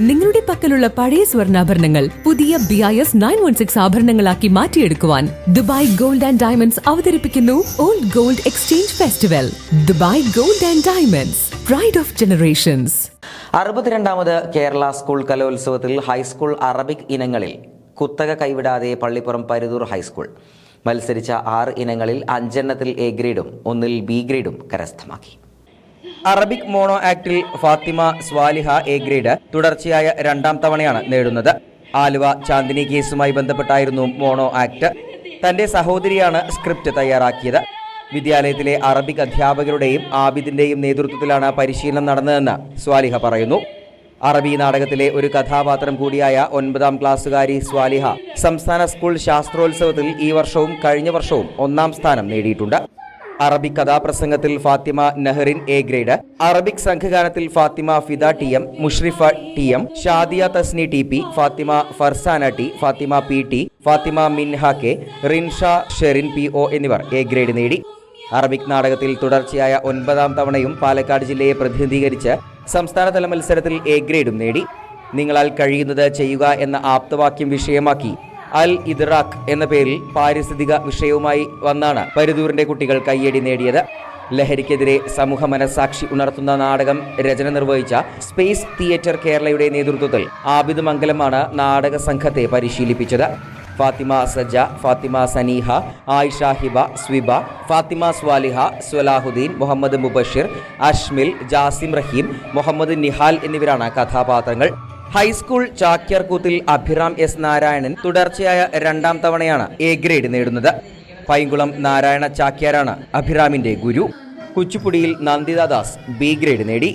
നിങ്ങളുടെ പക്കലുള്ള പഴയ സ്വർണ്ണാഭരണങ്ങൾ പുതിയ BIS 916 ആഭരണങ്ങളാക്കി മാറ്റിയെടുക്കുവാൻ ദുബായ് ഗോൾഡ് ആൻഡ് ഡയമണ്ട്സ് അവതരിപ്പിക്കുന്നു old gold exchange festival. Dubai gold and diamonds, pride of generations. 62ാമത് കേരള സ്കൂൾ കലോത്സവത്തിൽ ഹൈസ്കൂൾ അറബിക് ഇനങ്ങളിൽ കുത്തക കൈവിടാതെ പള്ളിപ്പുറം പരുതൂർ ഹൈസ്കൂൾ മത്സരിച്ച 6 ഇനങ്ങളിൽ 5 എണ്ണത്തിൽ A ഗ്രേഡും 1-ൽ B ഗ്രേഡും കരസ്ഥമാക്കി. അറബിക് മോണോ ആക്ടിൽ ഫാത്തിമ സ്വാലിഹ A ഗ്രേഡ് തുടർച്ചയായ 2ാം തവണയാണ് നേടുന്നത്. ആലുവ ചാന്ദിനി കേസുമായി ബന്ധപ്പെട്ടായിരുന്നു മോണോ ആക്ട്. തന്റെ സഹോദരിയാണ് സ്ക്രിപ്റ്റ് തയ്യാറാക്കിയത്. വിദ്യാലയത്തിലെ അറബിക് അധ്യാപകരുടെയും ആബിദിന്റെയും നേതൃത്വത്തിലാണ് പരിശീലനം നടന്നതെന്ന് സ്വാലിഹ പറയുന്നു. അറബി നാടകത്തിലെ ഒരു കഥാപാത്രം കൂടിയായ 9ാം ക്ലാസ്സുകാരി സ്വാലിഹ സംസ്ഥാന സ്കൂൾ ശാസ്ത്രോത്സവത്തിൽ ഈ വർഷവും കഴിഞ്ഞ വർഷവും 1ാം സ്ഥാനം നേടിയിട്ടുണ്ട്. അറബിക് കഥാപ്രസംഗത്തിൽ Fathima Nahrin A grade, Arabic സംഘഗാനത്തിൽ Fathima Fida TM, Mushrifa TM, Shadiya Thasni TP, Fathima Farsana T, Fathima PT, Fathima Minha K, Rinsha Sherin PO എന്നിവർ A ഗ്രേഡ് നേടി. അറബിക് നാടകത്തിൽ തുടർച്ചയായ 9ാം തവണയും പാലക്കാട് ജില്ലയെ പ്രതിനിധീകരിച്ച് സംസ്ഥാനതല മത്സരത്തിൽ A ഗ്രേഡും നേടി. നിങ്ങളാൽ കഴിയുന്നത് ചെയ്യുക എന്ന ആപ്തവാക്യം വിഷയമാക്കി അൽ ഇദ്റാഖ് എന്ന പേരിൽ പാരിസ്ഥിതിക വിഷയവുമായി വന്നാണ് പരുതൂരിന്റെ കുട്ടികൾ കയ്യടി നേടിയത്. ലഹരിക്കെതിരെ സമൂഹ മനസാക്ഷി ഉണർത്തുന്ന നാടകം രചന നിർവഹിച്ച സ്പേസ് തിയേറ്റർ കേരളയുടെ നേതൃത്വത്തിൽ ആബിദ് മംഗലമാണ് നാടക സംഘത്തെ പരിശീലിപ്പിച്ചത്. ഫാത്തിമ സജ, ഫാത്തിമ സനീഹ, ആയിഷ ഹിബ, സ്വിബ, ഫാത്തിമ സ്വാലിഹ, സ്വലാഹുദ്ദീൻ, മുഹമ്മദ് മുബഷിർ, അഷ്മിൽ, ജാസിം റഹീം, മുഹമ്മദ് നിഹാൽ എന്നിവരാണ് കഥാപാത്രങ്ങൾ. ഹൈസ്കൂൾ ചാക്യാർകൂത്തിൽ അഭിറാം S നാരായണൻ തുടർച്ചയായ 2ാം തവണയാണ് A ഗ്രേഡ് നേടുന്നത്. പൈങ്കുളം നാരായണ ചാക്യാരാണ് അഭിറാമിന്റെ ഗുരു. കുച്ചിപ്പുടിയിൽ നന്ദിത ദാസ് B ഗ്രേഡ് നേടി.